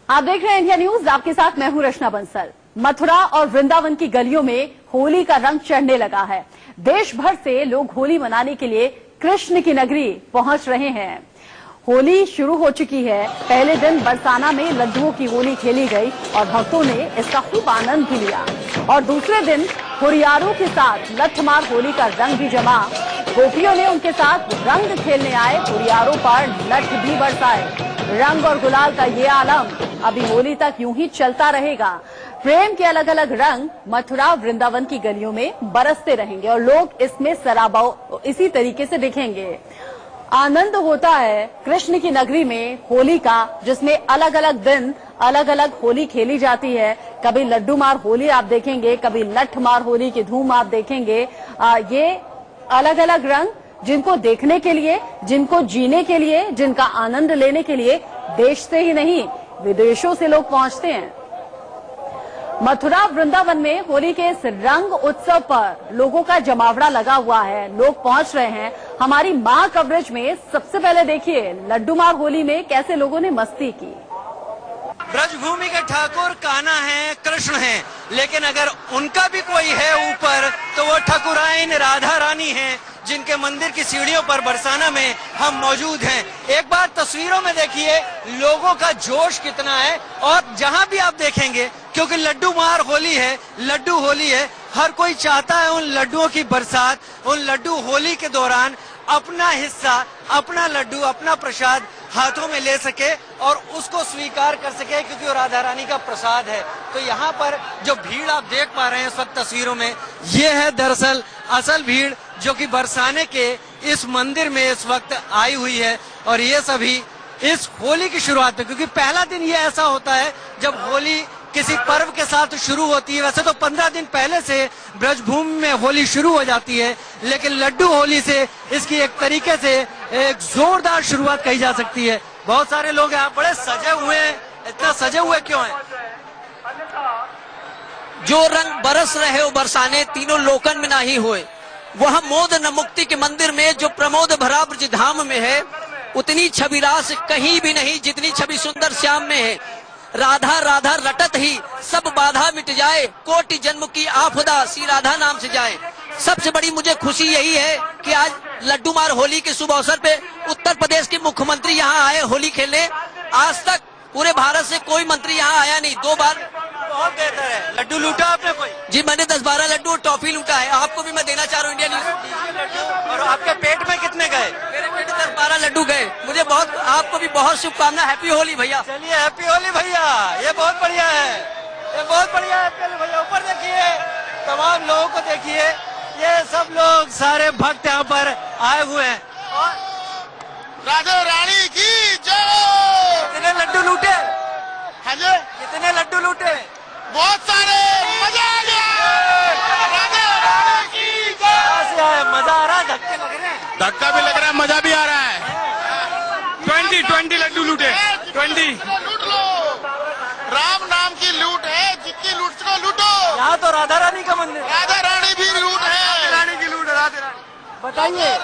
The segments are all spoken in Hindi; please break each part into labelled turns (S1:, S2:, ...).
S1: आप देख रहे हैं इंडिया न्यूज, आपके साथ मैं हूं रचना बंसल। मथुरा और वृंदावन की गलियों में होली का रंग चढ़ने लगा है। देश भर से लोग होली मनाने के लिए कृष्ण की नगरी पहुंच रहे हैं। होली शुरू हो चुकी है। पहले दिन बरसाना में लड्डुओं की होली खेली गई और भक्तों ने इसका खूब आनंद भी लिया। और दूसरे दिन हुरियारों के साथ लठमार होली का रंग भी जमा। गोपियों ने उनके साथ रंग खेलने आए हुरियारों पर लठ भी बरसाए। रंग और गुलाल का ये आलम अभी होली तक यूं ही चलता रहेगा। प्रेम के अलग अलग रंग मथुरा वृंदावन की गलियों में बरसते रहेंगे और लोग इसमें सराबा इसी तरीके से दिखेंगे। आनंद होता है कृष्ण की नगरी में होली का, जिसमें अलग अलग दिन अलग अलग होली खेली जाती है। कभी लड्डू मार होली आप देखेंगे, कभी लठ मार होली की धूम आप देखेंगे। ये अलग अलग रंग जिनको देखने के लिए, जिनको जीने के लिए, जिनका आनंद लेने के लिए देश से ही नहीं विदेशों से लोग पहुंचते हैं। मथुरा वृंदावन में होली के इस रंग उत्सव पर लोगों का जमावड़ा लगा हुआ है। लोग पहुंच रहे हैं। हमारी मां कवरेज में सबसे पहले देखिए लड्डू मार होली में कैसे लोगों ने मस्ती की।
S2: ब्रजभूमि के ठाकुर कान्हा हैं, कृष्ण हैं, लेकिन अगर उनका भी कोई है ऊपर तो वो ठाकुराइन राधा रानी हैं, जिनके मंदिर की सीढ़ियों पर बरसाना में हम मौजूद हैं। एक बार तस्वीरों में देखिए लोगों का जोश कितना है। और जहां भी आप देखेंगे, क्योंकि लड्डू मार होली है, लड्डू होली है, हर कोई चाहता है उन लड्डुओं की बरसात, उन लड्डू होली के दौरान अपना हिस्सा, अपना लड्डू, अपना प्रसाद हाथों में ले सके और उसको स्वीकार कर सके, क्योंकि वो राधा रानी का प्रसाद है। तो यहाँ पर जो भीड़ आप देख पा रहे हैं इस वक्त तस्वीरों में, ये है दरअसल असल भीड़ जो कि बरसाने के इस मंदिर में इस वक्त आई हुई है। और ये सभी इस होली की शुरुआत में, क्योंकि पहला दिन ये ऐसा होता है जब होली किसी पर्व के साथ शुरू होती है। वैसे तो 15 दिन पहले से ब्रजभूमि में होली शुरू हो जाती है, लेकिन लड्डू होली से इसकी एक तरीके से एक जोरदार शुरुआत कही जा सकती है। बहुत सारे लोग यहाँ बड़े सजे हुए हैं। इतना सजे हुए क्यों हैं?
S3: जो रंग बरस रहे हो बरसाने तीनों लोकन में नाही होए, वह मोद न मुक्ति के मंदिर में जो प्रमोद भरा ब्रज धाम में है, उतनी छवि रास कहीं भी नहीं जितनी छवि सुंदर श्याम में है। राधा राधा रटत ही सब बाधा मिट जाए, कोटि जन्म की आफदा श्री राधा नाम से जाए। सबसे बड़ी मुझे खुशी यही है कि आज लड्डू मार होली के शुभ अवसर पे उत्तर प्रदेश के मुख्यमंत्री यहाँ आए होली खेलने। आज तक पूरे भारत से कोई मंत्री यहाँ आया नहीं। 2 बार।
S2: बहुत बेहतर है। लड्डू लूटा आपने कोई?
S3: जी, मैंने 10-12 लड्डू और टॉफी लूटा है। आपको भी मैं देना चाह रहा हूँ इंडिया न्यूज।
S2: और आपके पेट में कितने गए?
S3: मेरे पेट में 10-12 लड्डू गए। मुझे बहुत, आपको भी बहुत शुभकामना। हैप्पी होली भैया।
S2: चलिए हैप्पी होली भैया। ये बहुत बढ़िया है, ये बहुत बढ़िया है। हैप्पी होली भैया। ऊपर देखिए तमाम लोगों को देखिए, ये सब लोग सारे भक्त यहाँ पर आए हुए हैं। और
S4: राधा रानी की जय।
S2: कितने लड्डू लूटे?
S4: हाँ जी,
S2: कितने लड्डू लूटे?
S4: बहुत सारे। मजा आ गया। राधा रानी की जय।
S2: कहाँ से आए? मजा आ रहा है? धक्के लग रहे हैं?
S4: धक्का भी लग रहा है, मजा भी आ रहा है। 20 लड्डू लूटे। 20 लूट लो। राम नाम की लूट है, जितनी लूट सको लूटो।
S2: यहाँ तो राधा रानी का मंदिर।
S4: राधा रानी भी लूट है।
S2: रानी की लूट है। राधा रानी। बताइए,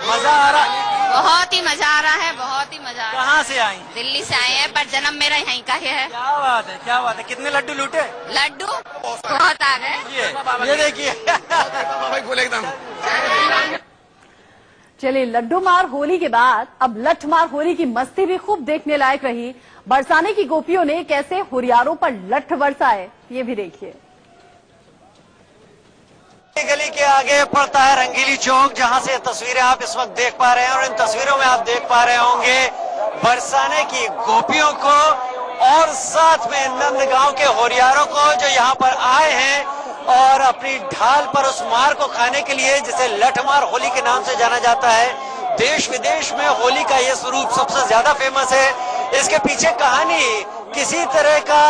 S2: मजा आ रहा है?
S5: बहुत ही मजा आ रहा है, बहुत ही मजा आ रहा है।
S2: कहाँ से आई?
S5: दिल्ली से आए हैं, पर जन्म मेरा यहीं का ही है।
S2: क्या बात है, क्या बात है। कितने लड्डू लूटे?
S5: लड्डू बहुत आ गए।
S2: ये देखिए।
S4: बोले एकदम।
S1: चलिए, लड्डू मार होली के बाद अब लठ मार होली की मस्ती भी खूब देखने लायक रही। बरसाने की गोपियों ने कैसे हुरियारों पर लठ बरसाए, ये भी देखिए।
S2: गली के आगे पड़ता है रंगीली चौक, जहां से तस्वीरें आप इस वक्त देख पा रहे हैं। और इन तस्वीरों में आप देख पा रहे होंगे बरसाने की गोपियों को और साथ में नंदगांव के होरियारों को, जो यहाँ पर आए हैं और अपनी ढाल पर उस मार को खाने के लिए, जिसे लठमार होली के नाम से जाना जाता है। देश विदेश में होली का ये स्वरूप सबसे ज्यादा फेमस है। इसके पीछे कहानी किसी तरह का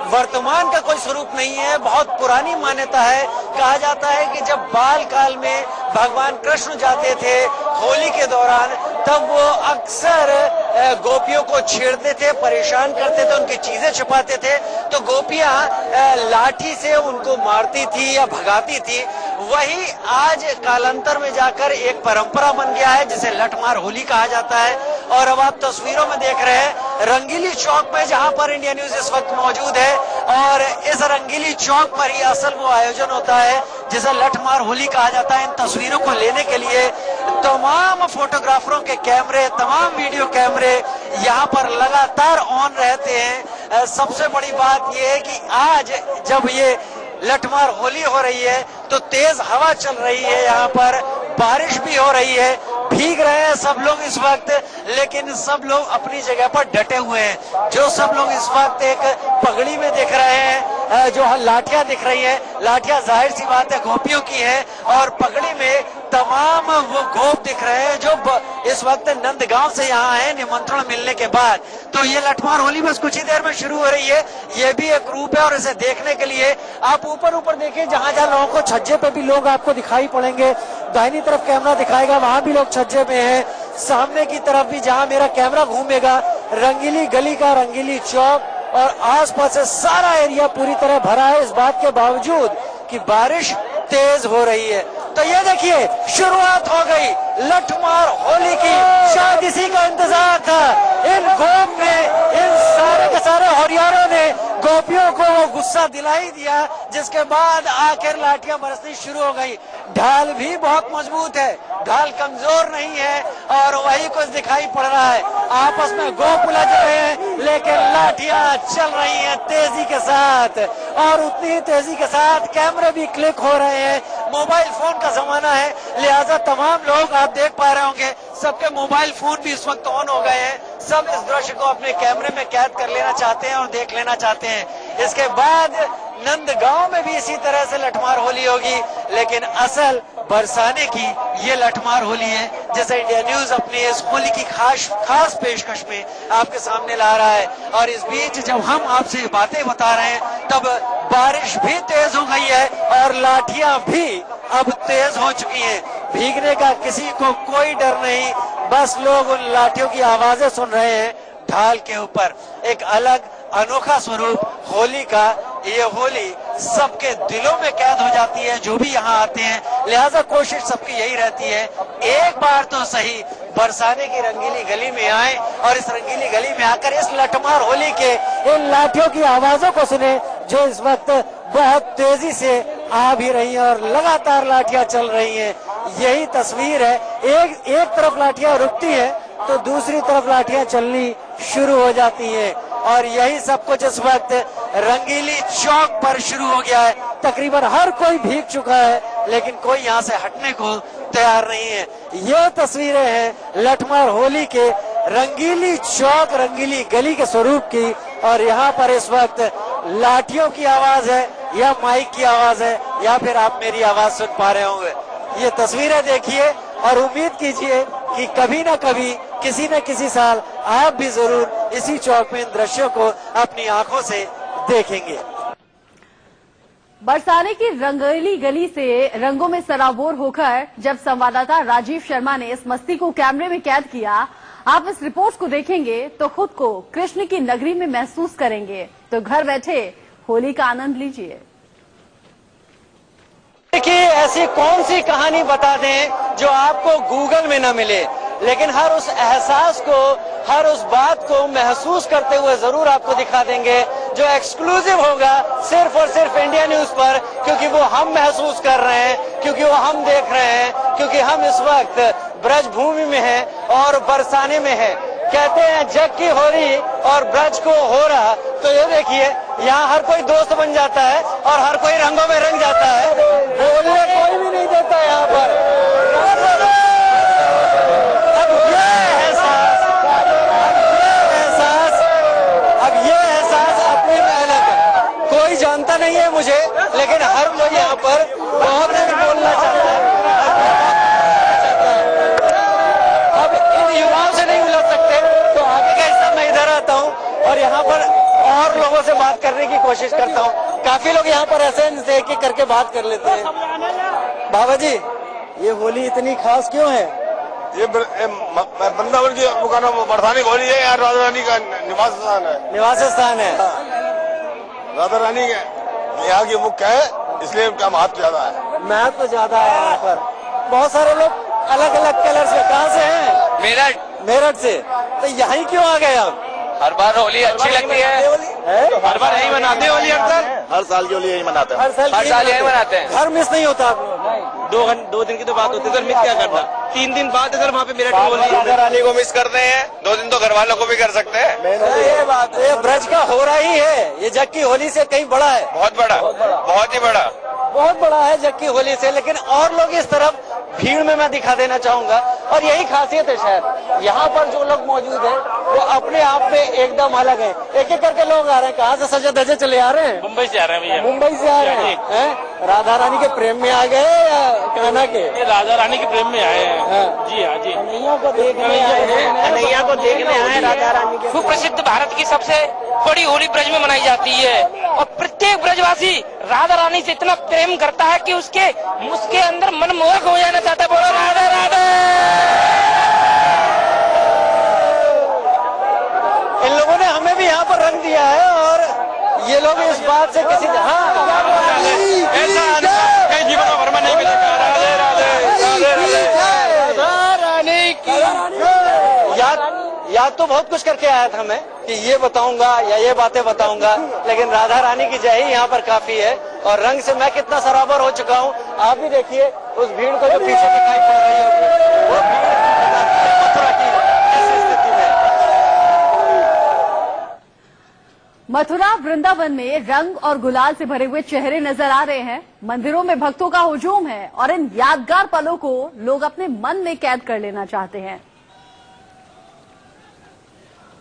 S2: वर्तमान का कोई स्वरूप नहीं है, बहुत पुरानी मान्यता है। कहा जाता है कि जब बाल काल में भगवान कृष्ण जाते थे होली के दौरान, तब वो अक्सर गोपियों को छेड़ते थे, परेशान करते थे, उनकी चीजें छुपाते थे। तो गोपियां लाठी से उनको मारती थी या भगाती थी। वही आज कालांतर में जाकर एक परंपरा बन गया है, जिसे लठमार होली कहा जाता है। और अब आप तस्वीरों में देख रहे हैं रंगीली चौक में, जहां पर इंडिया न्यूज इस वक्त मौजूद है। और इस रंगीली चौक पर ही असल वो आयोजन होता है जिसे लठमार होली कहा जाता है। इन तस्वीरों को लेने के लिए तमाम फोटोग्राफरों के कैमरे, तमाम वीडियो कैमरे यहाँ पर लगातार ऑन रहते हैं। सबसे बड़ी बात यह है कि आज जब ये लठमार होली हो रही है तो तेज हवा चल रही है, यहाँ पर बारिश भी हो रही है, भीग रहे हैं सब लोग इस वक्त, लेकिन सब लोग अपनी जगह पर डटे हुए हैं। जो सब लोग इस वक्त एक पगड़ी में दिख रहे हैं, जो लाठियां दिख रही है, लाठियां जाहिर सी बात है गोपियों की है, और पगड़ी में तमाम वो गोप दिख रहे हैं जो इस वक्त नंदगांव से यहाँ है निमंत्रण मिलने के बाद। तो ये लठमार होली बस कुछ ही देर में शुरू हो रही है। ये भी एक रूप है और इसे देखने के लिए आप ऊपर ऊपर देखिए, जहां जहां लोगों को छज्जे पे भी लोग आपको दिखाई पड़ेंगे। दाहिनी तरफ कैमरा दिखाएगा, वहां भी लोग छज्जे में हैं। सामने की तरफ भी जहां मेरा कैमरा घूमेगा, रंगीली गली का रंगीली चौक और आसपास से सारा एरिया पूरी तरह भरा है, इस बात के बावजूद कि बारिश तेज हो रही है। तो ये देखिए शुरुआत हो गई लठमार होली की। शायद इसी का इंतजार था। इन गोप ने, इन सारे के सारे होरियारों ने गोपियों को वो गुस्सा दिला ही दिया, जिसके बाद आखिर लाठियां बरसनी शुरू हो गई। ढाल भी बहुत मजबूत है, ढाल कमजोर नहीं है, और वही कुछ दिखाई पड़ रहा है। आपस में गोप उलझ रहे हैं, लेकिन लाठियां चल रही हैं तेजी के साथ, और उतनी ही तेजी के साथ कैमरे भी क्लिक हो रहे हैं। मोबाइल फोन का जमाना है, लिहाजा तमाम लोग आप देख पा रहे होंगे सबके मोबाइल फोन भी इस वक्त ऑन हो गए हैं। सब इस दृश्य को अपने कैमरे में कैद कर लेना चाहते हैं और देख लेना चाहते हैं। इसके बाद नंदगांव में भी इसी तरह से लठमार होली होगी, लेकिन असल बरसाने की ये लठमार होली है, जैसे इंडिया न्यूज अपनी इस होली की खास पेशकश में आपके सामने ला रहा है। और इस बीच जब हम आपसे ये बातें बता रहे हैं तब बारिश भी तेज हो गई है और लाठियां भी अब तेज हो चुकी हैं। भीगने का किसी को कोई डर नहीं, बस लोग उन लाठियों की आवाजें सुन रहे हैं ढाल के ऊपर। एक अलग अनोखा स्वरूप होली का, ये होली सबके दिलों में कैद हो जाती है जो भी यहाँ आते हैं। लिहाजा कोशिश सबकी यही रहती है एक बार तो सही बरसाने की रंगीली गली में आए और इस रंगीली गली में आकर इस लठमार होली के इन लाठियों की आवाजों को सुने जो इस वक्त बहुत तेजी से आ भी रही है और लगातार लाठियां चल रही हैं। यही तस्वीर है, एक तरफ लाठियां रुकती है तो दूसरी तरफ लाठियां चलनी शुरू हो जाती हैं, और यही सब कुछ इस वक्त रंगीली चौक पर शुरू हो गया है। तकरीबन हर कोई भीग चुका है, लेकिन कोई यहाँ से हटने को तैयार नहीं है। ये तस्वीरें हैं लठमार होली के रंगीली चौक, रंगीली गली के स्वरूप की, और यहाँ पर इस वक्त लाठियों की आवाज है या माइक की आवाज है या फिर आप मेरी आवाज सुन पा रहे होंगे। ये तस्वीरें देखिए और उम्मीद कीजिए कि कभी ना कभी किसी न किसी साल आप भी जरूर इसी चौक में इन दृश्यों को अपनी आंखों से देखेंगे।
S1: बरसाने की रंगीली गली से रंगों में सराबोर होकर जब संवाददाता राजीव शर्मा ने इस मस्ती को कैमरे में कैद किया, आप इस रिपोर्ट को देखेंगे तो खुद को कृष्ण की नगरी में महसूस करेंगे। तो घर बैठे होली का आनंद लीजिए।
S2: देखिए, ऐसी कौन सी कहानी बता दें जो आपको गूगल में न मिले, लेकिन हर उस एहसास को, हर उस बात को महसूस करते हुए जरूर आपको दिखा देंगे जो एक्सक्लूसिव होगा सिर्फ और सिर्फ इंडिया न्यूज पर, क्योंकि वो हम महसूस कर रहे हैं, क्योंकि वो हम देख रहे हैं, क्योंकि हम इस वक्त ब्रज भूमि में हैं और बरसाने में हैं। कहते हैं जग की होली और ब्रज को हो रहा, तो ये देखिए यहाँ हर कोई दोस्त बन जाता है और हर कोई रंगों में रंग जाता है। बोलने कोई भी नहीं देता यहाँ पर। अब ये एहसास अपने में अलग है, कोई जानता नहीं है मुझे, लेकिन हर कोई यहाँ पर बहुत कुछ बोलना चाहता है। अब इन युवाओं से नहीं उलझ सकते, तो आगे का हिस्सा मैं इधर आता हूँ और यहाँ पर और लोगों से बात करने की कोशिश करता हूँ। काफी लोग यहाँ पर ऐसे देख के करके बात कर लेते हैं। बाबा जी, ये होली इतनी खास क्यों है?
S6: ये वृंदावन की बरसाने की होली है, यहाँ राधा रानी का निवास स्थान है।
S2: निवास स्थान है,
S6: राधा रानी यहाँ की मुख्य है, इसलिए उनका महत्व ज्यादा है।
S2: महत्व ज्यादा है यहाँ पर। बहुत सारे लोग अलग अलग कलर से, कहाँ से हैं?
S7: मेरठ
S2: मेरठ से। तो यहाँ क्यों आ गए आप?
S7: हर बार होली अच्छी लगती है। हर बार यही मनाते हैं होली
S6: हर साल की होली यही मनाते हैं।
S7: हर साल यही मनाते हैं।
S2: घर मिस नहीं होता आप लोग? 2 दिन की तो बात होती है सर, मिस क्या करना। 3 दिन बाद सर वहाँ पे मेरठ में होली।
S6: राधा रानी को मिस करते हैं, 2 दिन तो घर वालों को भी कर सकते हैं।
S2: ये बात है, ब्रज का हो रहा ही है, ये जग की होली से कहीं बड़ा है।
S6: बहुत बड़ा, बहुत ही बड़ा,
S2: बहुत बड़ा है जग की होली से। लेकिन और लोग इस तरफ भीड़ में मैं दिखा देना चाहूंगा, और यही खासियत है शायद। यहाँ पर जो लोग मौजूद हैं वो अपने आप में एकदम अलग है। एक एक करके लोग आ रहे हैं। कहाँ से सजे धजे चले आ रहे हैं?
S7: मुंबई से आ रहे हैं भैया।
S2: मुंबई से आ रहे हैं। राधा रानी के प्रेम में आ गए या कान्हा के?
S7: राधा रानी के प्रेम में आए हैं। जी हाँ जी।
S2: कन्हैया को देखने आए हैं। कन्हैया को देखने आए राधा रानी के।
S8: सुप्रसिद्ध भारत की सबसे बड़ी होली ब्रज में मनाई जाती है, और प्रत्येक ब्रजवासी राधा रानी से इतना प्रेम करता है कि उसके अंदर मनमोहक हो जाना चाहता है। बोलो राधा राधा।
S2: इन लोगों ने हमें भी यहाँ पर रंग दिया है, और ये लोग इस बात से किसी
S7: जीवन भर में नहीं मिलेगा। राधे राधे
S2: राधा रानी की याद तो बहुत कुछ करके आया था मैं, कि ये बताऊंगा या ये बातें बताऊंगा, लेकिन राधा रानी की जय ही यहाँ पर काफी है। और रंग से मैं कितना सराबर हो चुका हूँ, आप भी देखिए उस भीड़ को जो पीछे दिखाई पड़ रही है, वो भीड़ मथुरा की ऐसी स्थिति में।
S1: मथुरा वृंदावन में रंग और गुलाल से भरे हुए चेहरे नजर आ रहे हैं। मंदिरों में भक्तों का हुजूम है, और इन यादगार पलों को लोग अपने मन में कैद कर लेना चाहते हैं।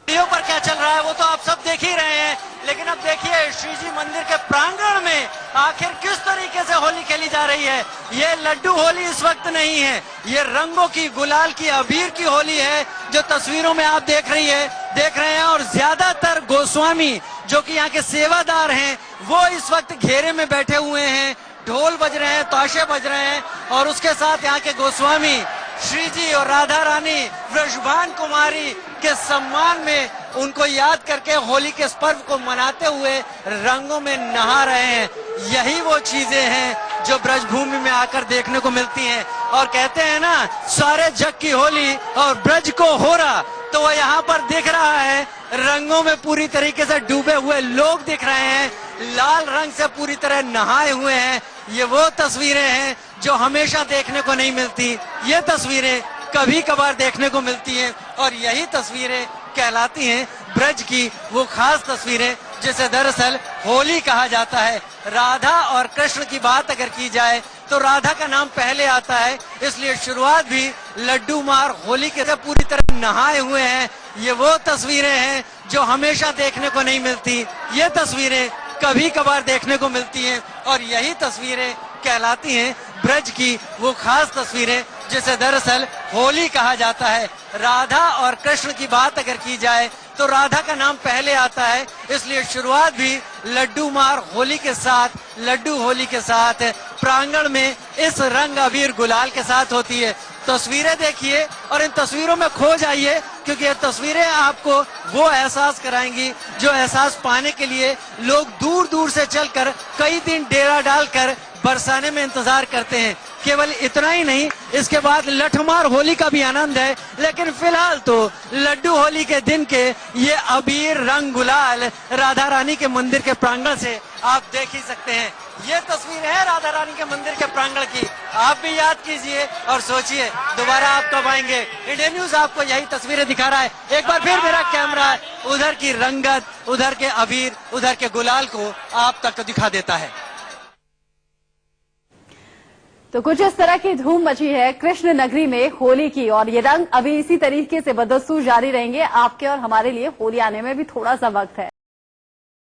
S2: वीडियो पर क्या चल रहा है वो तो आप सब देख ही रहे हैं, लेकिन अब देखिए श्री जी मंदिर के प्रांगण में आखिर किस तरीके से होली खेली जा रही है। ये लड्डू होली इस वक्त नहीं है, ये रंगों की, गुलाल की, अबीर की होली है, जो तस्वीरों में आप देख रहे हैं। और ज्यादातर गोस्वामी जो कि यहाँ के सेवादार हैं वो इस वक्त घेरे में बैठे हुए हैं, ढोल बज रहे हैं, ताशे बज रहे हैं, और उसके साथ यहाँ के गोस्वामी श्री जी और राधा रानी वृषभान कुमारी के सम्मान में उनको याद करके होली के इस पर्व को मनाते हुए रंगों में नहा रहे हैं। यही वो चीजें हैं जो ब्रजभूमि में आकर देखने को मिलती हैं। और कहते हैं ना, सारे जग की होली और ब्रज को हो रहा, तो वो यहाँ पर दिख रहा है। रंगों में पूरी तरीके से डूबे हुए लोग दिख रहे हैं, लाल रंग से पूरी तरह नहाए हुए हैं। ये वो तस्वीरें हैं जो हमेशा देखने को नहीं मिलती, ये तस्वीरें कभी कभार देखने को मिलती हैं, और यही तस्वीरें कहलाती हैं ब्रज की वो खास तस्वीरें जिसे दरअसल होली कहा जाता है। राधा और कृष्ण की बात अगर की जाए तो राधा का नाम पहले आता है, इसलिए शुरुआत भी लड्डू मार होली के से पूरी तरह नहाए हुए हैं। ये वो तस्वीरें हैं जो हमेशा देखने को नहीं मिलती, ये तस्वीरें कभी कभार देखने को मिलती हैं, और यही तस्वीरें कहलाती हैं ब्रज की वो खास तस्वीरें जिसे दरअसल होली कहा जाता है। राधा और कृष्ण की बात अगर की जाए तो राधा का नाम पहले आता है, इसलिए शुरुआत भी लड्डू मार होली के साथ, लड्डू होली के साथ प्रांगण में इस रंग अबीर गुलाल के साथ होती है। तस्वीरें देखिए और इन तस्वीरों में खो जाइए, क्योंकि ये तस्वीरें आपको वो एहसास कराएंगी जो एहसास पाने के लिए लोग दूर दूर से चलकर कई दिन डेरा डालकर बरसाने में इंतजार करते हैं। केवल इतना ही नहीं, इसके बाद लठमार होली का भी आनंद है, लेकिन फिलहाल तो लड्डू होली के दिन के ये अबीर रंग गुलाल राधा रानी के मंदिर के प्रांगण से आप देख ही सकते हैं। ये तस्वीर है राधा रानी के मंदिर के प्रांगण की। आप भी याद कीजिए और सोचिए दोबारा आप कब आएंगे। इंडियन न्यूज आपको यही तस्वीरें दिखा रहा है। एक बार फिर मेरा कैमरा उधर की रंगत, उधर के अबीर, उधर के गुलाल को आप तक दिखा देता है।
S1: तो कुछ इस तरह की धूम मची है कृष्ण नगरी में होली की, और ये रंग अभी इसी तरीके से बदस्तूर जारी रहेंगे। आपके और हमारे लिए होली आने में भी थोड़ा सा वक्त है।